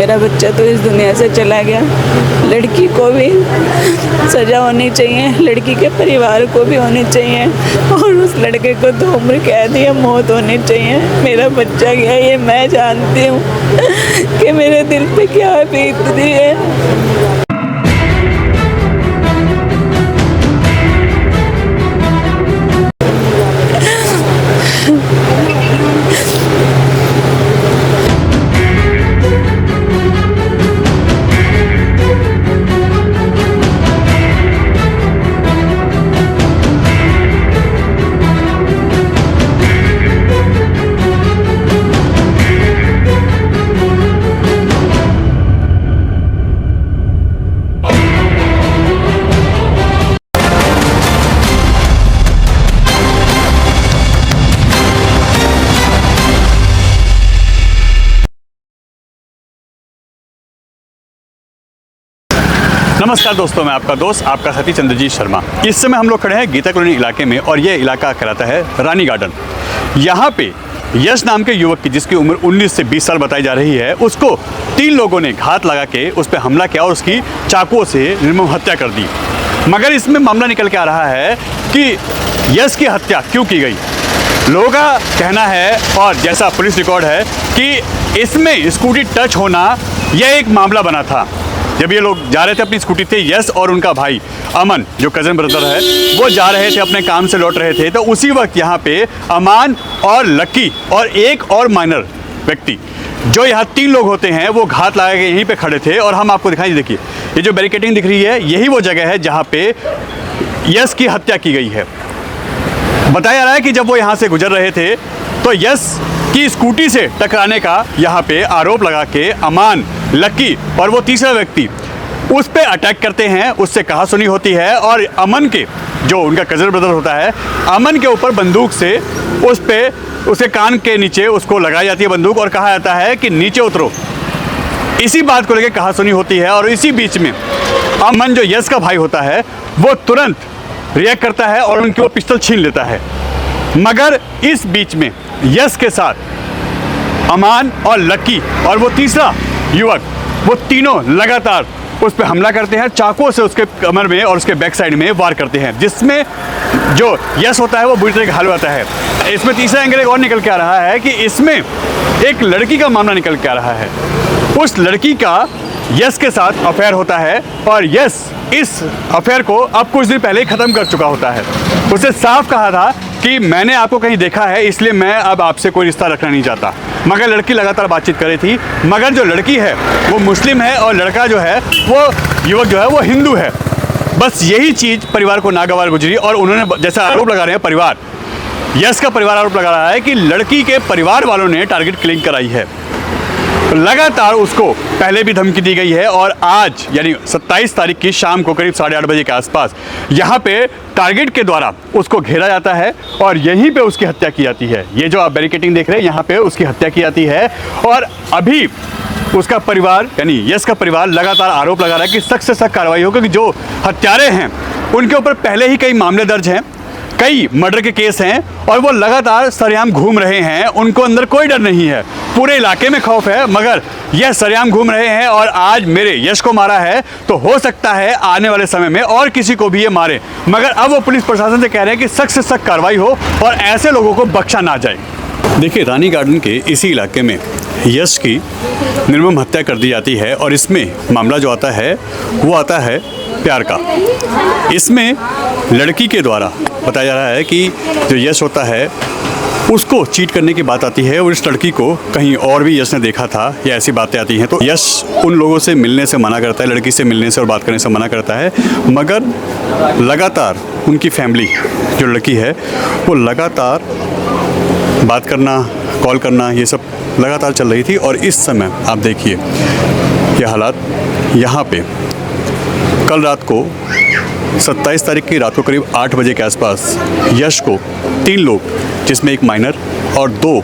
मेरा बच्चा तो इस दुनिया से चला गया। लड़की को भी सज़ा होनी चाहिए, लड़की के परिवार को भी होनी चाहिए, और उस लड़के को तो उम्र कैद या मौत होनी चाहिए। मेरा बच्चा गया, ये मैं जानती हूँ कि मेरे दिल पे क्या बीतती है। नमस्कार दोस्तों, मैं आपका दोस्त, आपका साथी चंद्रजीत शर्मा। इस समय हम लोग खड़े हैं गीता कॉलोनी इलाके में, और ये इलाका कहलाता है रानी गार्डन। यहाँ पे यश नाम के युवक की, जिसकी उम्र 19 से 20 साल बताई जा रही है, उसको 3 लोगों ने घात लगा के उस पर हमला किया और उसकी चाकुओं से निर्मम हत्या कर दी। मगर इसमें मामला निकल के आ रहा है कि यश की हत्या क्यों की गई। लोगों का कहना है, और जैसा पुलिस रिकॉर्ड है, कि इसमें स्कूटी टच होना यह एक मामला बना था। जब ये लोग जा रहे थे अपनी स्कूटी से, यश और उनका भाई अमन जो कज़न ब्रदर है, वो जा रहे थे, अपने काम से लौट रहे थे, तो उसी वक्त यहाँ पे अमान और लक्की और एक और माइनर व्यक्ति, जो यहाँ 3 लोग होते हैं, वो घात लगा के यहीं पे खड़े थे। और हम आपको दिखाएं, देखिए ये जो बैरिकेडिंग दिख रही है, यही वो जगह है जहाँ पे यश की हत्या की गई है। बताया जा रहा है कि जब वो यहाँ से गुजर रहे थे तो यश की स्कूटी से टकराने का यहाँ पे आरोप लगा के अमान, लक्की और वो तीसरा व्यक्ति उस पे अटैक करते हैं, उससे कहासुनी होती है, और अमन के, जो उनका कज़न ब्रदर होता है, अमन के ऊपर बंदूक से उस पे, उसके कान के नीचे उसको लगाई जाती है बंदूक, और कहा जाता है कि नीचे उतरो। इसी बात को लेकर कहासुनी होती है, और इसी बीच में अमन, जो यश का भाई होता है, वो तुरंत रिएक्ट करता है और उनकी वो पिस्टल छीन लेता है। मगर इस बीच में यश के साथ अमान और लक्की और वो तीसरा युवक, वो तीनों लगातार उस पर हमला करते हैं, चाकुओं से उसके कमर में और उसके बैक साइड में वार करते हैं, जिसमें जो यश होता है वो बुरी तरह घायल होता है। इसमें तीसरा एंगल एक और निकल के आ रहा है कि इसमें एक लड़की का मामला निकल के आ रहा है। उस लड़की का यश के साथ अफेयर होता है, और यश इस अफेयर को अब कुछ दिन पहले ही ख़त्म कर चुका होता है। उसे साफ कहा था कि मैंने आपको कहीं देखा है, इसलिए मैं अब आपसे कोई रिश्ता रखना नहीं चाहता। मगर लड़की लगातार बातचीत कर रही थी, मगर जो लड़की है वो मुस्लिम है और लड़का जो है, वो युवक जो है, वो हिंदू है। बस यही चीज़ परिवार को नागवार गुजरी, और उन्होंने जैसा आरोप लगा रहे हैं परिवार, यश का परिवार आरोप लगा रहा है कि लड़की के परिवार वालों ने टारगेट किलिंग कराई है। लगातार उसको पहले भी धमकी दी गई है, और आज यानी 27 तारीख की शाम को करीब 8:30 बजे के आसपास यहाँ पे टारगेट के द्वारा उसको घेरा जाता है और यहीं पे उसकी हत्या की जाती है। ये जो आप बैरिकेडिंग देख रहे हैं, यहाँ पे उसकी हत्या की जाती है, और अभी उसका परिवार यानी यश का परिवार लगातार आरोप लगा रहा है कि सख्त से सख्त कार्रवाई हो, क्योंकि जो हत्यारे हैं उनके ऊपर पहले ही कई मामले दर्ज हैं, कई मर्डर के केस हैं, और वो लगातार सरेआम घूम रहे हैं। उनको अंदर कोई डर नहीं है, पूरे इलाके में खौफ है, मगर यह सरेआम घूम रहे हैं। और आज मेरे यश को मारा है, तो हो सकता है आने वाले समय में और किसी को भी ये मारे। मगर अब वो पुलिस प्रशासन से कह रहे हैं कि सख्त से सख्त कार्रवाई हो और ऐसे लोगों को बख्शा ना जाए। देखिए, रानी गार्डन के इसी इलाके में यश की निर्मम हत्या कर दी जाती है, और इसमें मामला जो आता है वो आता है प्यार का। इसमें लड़की के द्वारा बताया जा रहा है कि जो यश होता है उसको चीट करने की बात आती है, और इस लड़की को कहीं और भी यश ने देखा था, या ऐसी बातें आती हैं। तो यश उन लोगों से मिलने से मना करता है, लड़की से मिलने से और बात करने से मना करता है, मगर लगातार उनकी फैमिली, जो लड़की है, वो लगातार बात करना, कॉल करना, ये सब लगातार चल रही थी। और इस समय आप देखिए ये हालात यहाँ पे कल रात को 27 तारीख की रात को करीब 8 बजे के आसपास यश को 3 लोग, जिसमें एक माइनर और 2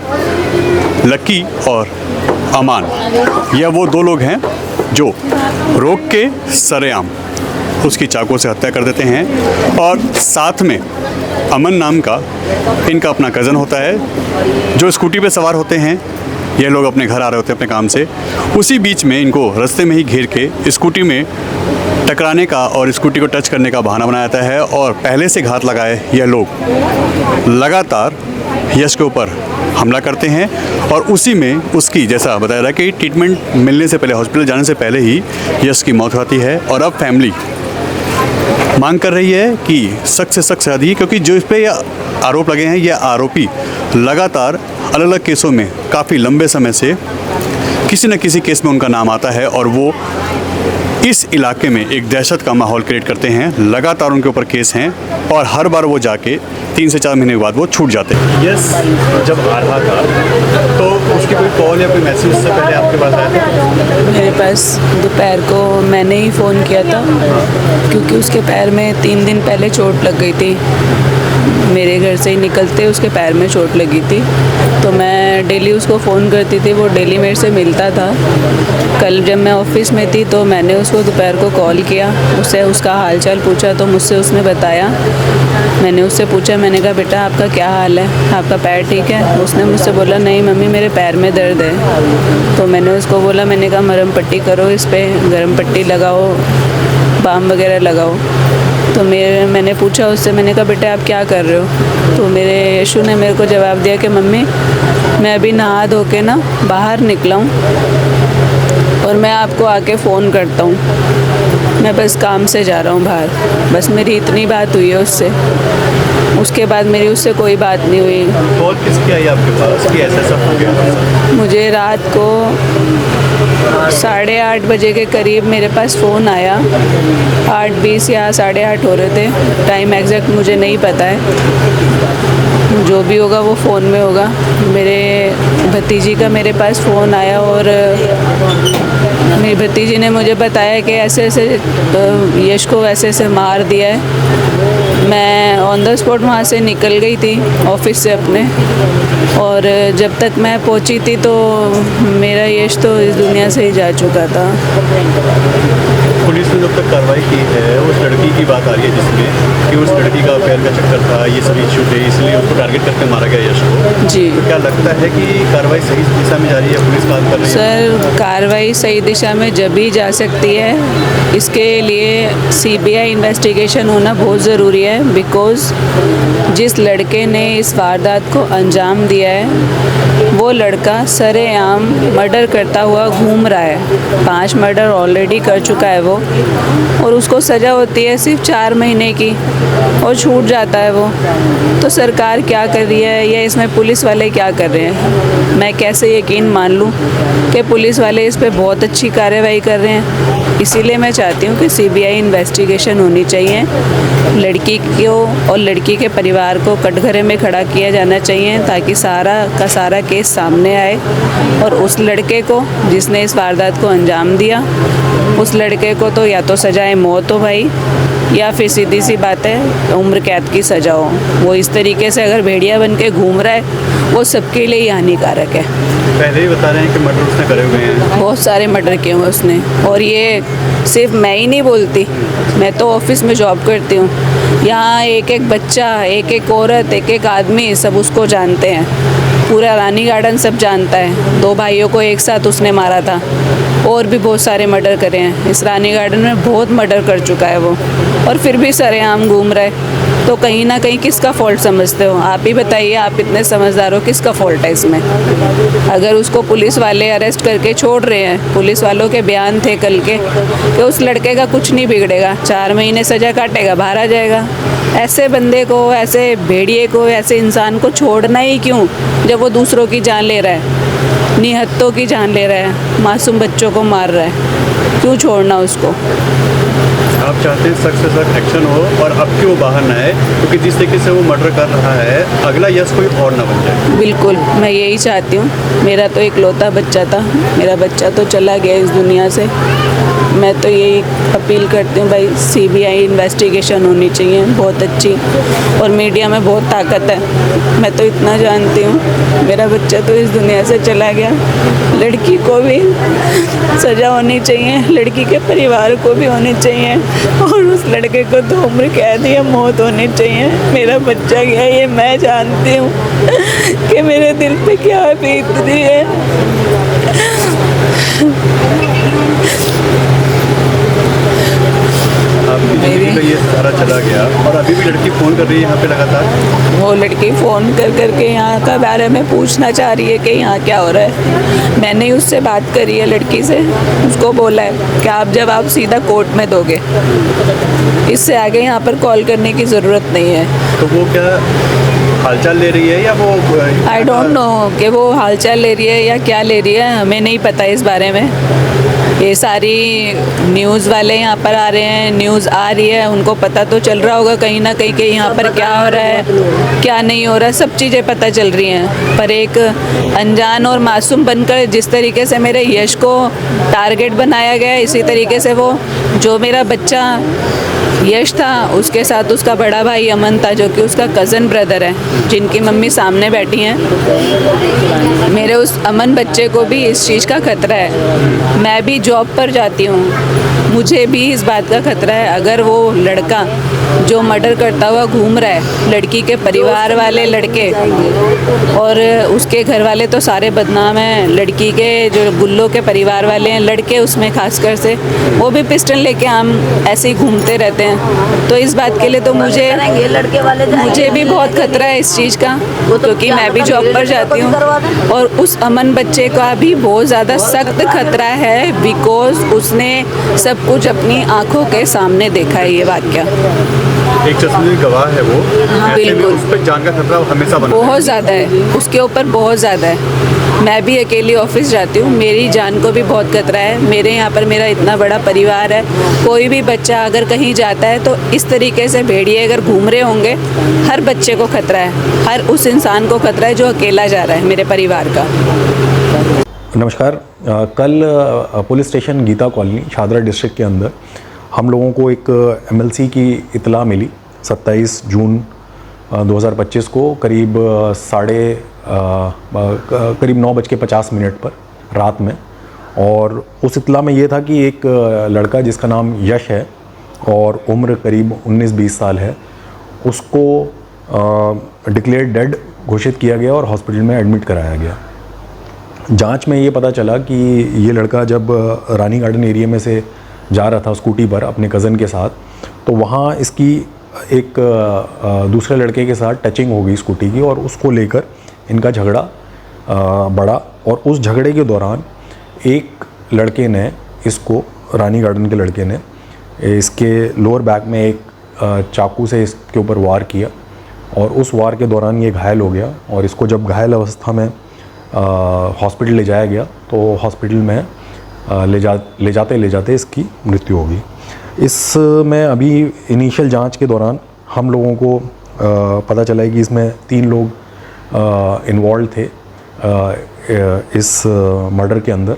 लक्की और अमान, यह वो 2 लोग हैं जो रोक के सरेआम उसकी चाकू से हत्या कर देते हैं। और साथ में अमन नाम का इनका अपना कज़न होता है, जो स्कूटी पे सवार होते हैं, ये लोग अपने घर आ रहे होते हैं अपने काम से। उसी बीच में इनको रास्ते में ही घेर के स्कूटी में टकराने का और स्कूटी को टच करने का बहाना बनाया जाता है और पहले से घात लगाए यह लोग लगातार यश के ऊपर हमला करते हैं और उसी में उसकी, जैसा बताया रहा कि ट्रीटमेंट मिलने से पहले, हॉस्पिटल जाने से पहले ही यश की मौत होती है। और अब फैमिली मांग कर रही है कि सख्त से सख्त सजा दी, क्योंकि जो इस पे आरोप लगे हैं ये आरोपी लगातार अलग अलग केसों में काफ़ी लंबे समय से किसी न किसी केस में उनका नाम आता है और वो इस इलाके में एक दहशत का माहौल क्रिएट करते हैं। लगातार उनके ऊपर केस हैं और हर बार वो जाके 3 से 4 महीने के बाद वो छूट जाते हैं। यस, जब आ रहा था तो उसकी कोई कॉल या कोई मैसेज उससे पहले आपके पास आया था? मेरे पास दोपहर को मैंने ही फ़ोन किया था, क्योंकि उसके पैर में 3 दिन पहले चोट लग गई थी। मेरे घर से ही निकलते उसके पैर में चोट लगी थी, तो मैं डेली उसको फ़ोन करती थी, वो डेली मेरे से मिलता था। कल जब मैं ऑफिस में थी तो मैंने उसको दोपहर को कॉल किया, उससे उसका हालचाल पूछा तो मुझसे उसने बताया। मैंने उससे पूछा, मैंने कहा बेटा आपका क्या हाल है, आपका पैर ठीक है? उसने मुझसे बोला नहीं मम्मी मेरे पैर में दर्द है। तो मैंने उसको बोला, मैंने कहा मरहम पट्टी करो, इस पर गर्म पट्टी लगाओ, बाम वगैरह लगाओ। तो मैंने पूछा उससे, मैंने कहा बेटा आप क्या कर रहे हो? तो मेरे यशु ने मेरे को जवाब दिया कि मम्मी मैं अभी नहा धो के ना बाहर निकला हूँ और मैं आपको आके फ़ोन करता हूँ, मैं बस काम से जा रहा हूँ बाहर। बस मेरी इतनी बात हुई है उससे, उसके बाद मेरी उससे कोई बात नहीं हुई। कॉल किसकी आई आपके पास कि ऐसा सब हो गया? मुझे रात को 8:30 बजे के करीब मेरे पास फ़ोन आया। 8:20 या 8:30 हो रहे थे, टाइम एग्जैक्ट मुझे नहीं पता है, जो भी होगा वो फ़ोन में होगा। मेरे भतीजी का मेरे पास फ़ोन आया और मेरी भतीजी ने मुझे बताया कि ऐसे ऐसे यश को ऐसे ऐसे मार दिया है। मैं ऑन द स्पॉट वहाँ से निकल गई थी ऑफिस से अपने, और जब तक मैं पहुँची थी तो मेरा यश तो इस दुनिया से ही जा चुका था। पुलिस ने जब तक कार्रवाई की है, उस लड़की की बात आ रही है जिसमें कि उस लड़की का पैर का चक्कर था, ये सभी इशू थे, इसलिए उसको टारगेट करके मारा गया यश को। जी। तो क्या लगता है कि कार्रवाई सही दिशा में जा रही है, पुलिस काम कर रही है? सर कार्रवाई सही दिशा में जब भी जा सकती है, इसके लिए CBI इन्वेस्टिगेशन होना बहुत ज़रूरी है। बिकॉज़ जिस लड़के ने इस वारदात को अंजाम दिया है वो लड़का सरेआम मर्डर करता हुआ घूम रहा है। 5 मर्डर ऑलरेडी कर चुका है वो, और उसको सज़ा होती है सिर्फ 4 महीने की और छूट जाता है वो। तो सरकार क्या कर रही है या इसमें पुलिस वाले क्या कर रहे हैं? मैं कैसे यकीन मान लूँ कि पुलिस वाले इस पर बहुत अच्छी कार्रवाई कर रहे हैं? इसीलिए मैं चाहती हूँ कि CBI इन्वेस्टिगेशन होनी चाहिए। लड़की को और लड़की के परिवार को कटघरे में खड़ा किया जाना चाहिए, ताकि सारा का सारा केस सामने आए और उस लड़के को जिसने इस वारदात को अंजाम दिया, उस लड़के को तो या तो सजाए मौत हो भाई, या फिर सीधी सी बात है उम्र कैद की सज़ा हो। वो इस तरीके से अगर भेड़िया बन के घूम रहा है वो सबके लिए ही हानिकारक है। पहले ही बता रहे हैं कि मर्डर उसने करे हुए हैं, बहुत सारे मर्डर किए हुए उसने, और ये सिर्फ मैं ही नहीं बोलती, मैं तो ऑफिस में जॉब करती हूँ। यहाँ एक एक बच्चा, एक एक औरत, एक एक आदमी सब उसको जानते हैं। पूरा रानी गार्डन सब जानता है। 2 भाइयों को एक साथ उसने मारा था, और भी बहुत सारे मर्डर करे हैं। इस रानी गार्डन में बहुत मर्डर कर चुका है वो, और फिर भी सरेआम घूम रहा है। तो कहीं ना कहीं किसका फॉल्ट समझते हो? आप ही बताइए, आप इतने समझदार हो, किसका फॉल्ट है इसमें? अगर उसको पुलिस वाले अरेस्ट करके छोड़ रहे हैं, पुलिस वालों के बयान थे कल के कि उस लड़के का कुछ नहीं बिगड़ेगा, 4 महीने सज़ा काटेगा, बाहर आ जाएगा। ऐसे बंदे को, ऐसे भेड़िए को, ऐसे इंसान को छोड़ना ही क्यों, जब वो दूसरों की जान ले रहा है, निहत्तों की जान ले रहा है, मासूम बच्चों को मार रहा है? क्यों छोड़ना उसको? आप चाहते हैं सख्त से सख्त एक्शन हो और अब क्यों बाहर ना आए, क्योंकि जिस तरीके से वो मर्डर कर रहा है अगला यश कोई और ना बन जाए। बिल्कुल, मैं यही चाहती हूँ। मेरा तो इकलौता बच्चा था, मेरा बच्चा तो चला गया इस दुनिया से। मैं तो यही अपील करती हूँ भाई, CBI इन्वेस्टिगेशन होनी चाहिए बहुत अच्छी, और मीडिया में बहुत ताकत है। मैं तो इतना जानती हूँ, मेरा बच्चा तो इस दुनिया से चला गया। लड़की को भी सज़ा होनी चाहिए, लड़की के परिवार को भी होनी चाहिए, और उस लड़के को तो उम्र कैद या मौत होनी चाहिए। मेरा बच्चा गया, ये मैं जानती हूँ कि कि मेरे दिल पे क्या बीत रही है। आपकी जिंदगी का ये सारा चला गया और अभी भी लड़की फ़ोन कर रही है यहाँ पे लगातार। वो लड़की फ़ोन कर करके यहाँ का बारे में पूछना चाह रही है कि यहाँ क्या हो रहा है। मैंने उससे बात करी है लड़की से, उसको बोला है कि आप जवाब सीधा कोर्ट में दोगे, इससे आगे यहाँ पर कॉल करने की ज़रूरत नहीं है। तो वो क्या हालचाल ले रही है या वो आई डोंट नो कि वो हालचाल ले रही है या क्या ले रही है, हमें नहीं पता इस बारे में। ये सारी न्यूज़ वाले यहाँ पर आ रहे हैं, न्यूज़ आ रही है, उनको पता तो चल रहा होगा कहीं ना कहीं कि यहाँ पर क्या हो रहा है क्या नहीं हो रहा है, सब चीज़ें पता चल रही हैं। पर एक अनजान और मासूम बनकर जिस तरीके से मेरे यश को टारगेट बनाया गया, इसी तरीके से वो जो मेरा बच्चा यश था उसके साथ उसका बड़ा भाई अमन था, जो कि उसका कज़न ब्रदर है, जिनकी मम्मी सामने बैठी हैं। मेरे उस अमन बच्चे को भी इस चीज़ का खतरा है। मैं भी जॉब पर जाती हूँ, मुझे भी इस बात का खतरा है। अगर वो लड़का जो मर्डर करता हुआ घूम रहा है, लड़की के परिवार वाले लड़के और उसके घर वाले तो सारे बदनाम हैं, लड़की के जो गुल्लो के परिवार वाले हैं, लड़के उसमें खासकर से, वो भी पिस्टल लेके हम ऐसे ही घूमते रहते हैं। तो इस बात के लिए तो मुझे भी बहुत खतरा है इस चीज़ का, क्योंकि मैं भी जॉब पर जाती हूँ। और उस अमन बच्चे का भी बहुत ज़्यादा सख्त खतरा है, बिकॉज उसने सब कुछ अपनी आंखों के सामने देखा है ये वाक़या। एक चश्मे गवाह है वो, हाँ, ऐसे में बिल्कुल। उस पर जान का खतरा हमेशा बना है। बहुत ज़्यादा है, उसके ऊपर बहुत ज़्यादा है। मैं भी अकेली ऑफिस जाती हूँ, मेरी जान को भी बहुत खतरा है। मेरे यहाँ पर मेरा इतना बड़ा परिवार है, कोई भी बच्चा अगर कहीं जाता है तो इस तरीके से भेड़िए अगर घूम रहे होंगे, हर बच्चे को खतरा है, हर उस इंसान को खतरा है जो अकेला जा रहा है मेरे परिवार का। नमस्कार। कल police station Geeta colony Shahdara district के अंदर हम लोगों को एक एमएलसी की इतला मिली 27 जून 2025 को करीब 9:50 पर रात में। और उस इतला में ये था कि एक लड़का जिसका नाम यश है और उम्र करीब 19-20 साल है, उसको डिक्लेयर डेड घोषित किया गया और हॉस्पिटल में एडमिट कराया गया। जांच में ये पता चला कि ये लड़का जब रानी गार्डन एरिया में से जा रहा था स्कूटी पर अपने कज़न के साथ, तो वहाँ इसकी एक दूसरे लड़के के साथ टचिंग हो गई स्कूटी की और उसको लेकर इनका झगड़ा बढ़ा। और उस झगड़े के दौरान एक लड़के ने इसको, रानी गार्डन के लड़के ने इसके लोअर बैक में एक चाकू से इसके ऊपर वार किया और उस वार के दौरान ये घायल हो गया। और इसको जब घायल अवस्था में हॉस्पिटल ले जाया गया तो हॉस्पिटल में ले जाते इसकी मृत्यु हो गई। इसमें अभी इनिशियल जांच के दौरान हम लोगों को पता चला है कि इसमें 3 लोग इन्वॉल्व थे इस मर्डर के अंदर,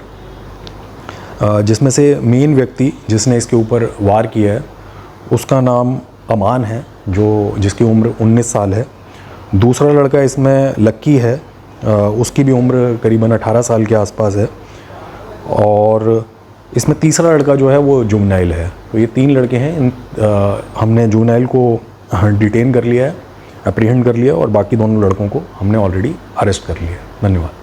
जिसमें से मेन व्यक्ति जिसने इसके ऊपर वार किया है उसका नाम अमान है, जिसकी उम्र 19 साल है। दूसरा लड़का इसमें लक्की है, उसकी भी उम्र करीबन 18 साल के आसपास है। और इसमें तीसरा लड़का जो है वो जुवेनाइल है। तो ये 3 लड़के हैं। हमने जुवेनाइल को डिटेन कर लिया है, अप्रीहेंड कर लिया और बाकी दोनों लड़कों को हमने ऑलरेडी अरेस्ट कर लिया है। धन्यवाद।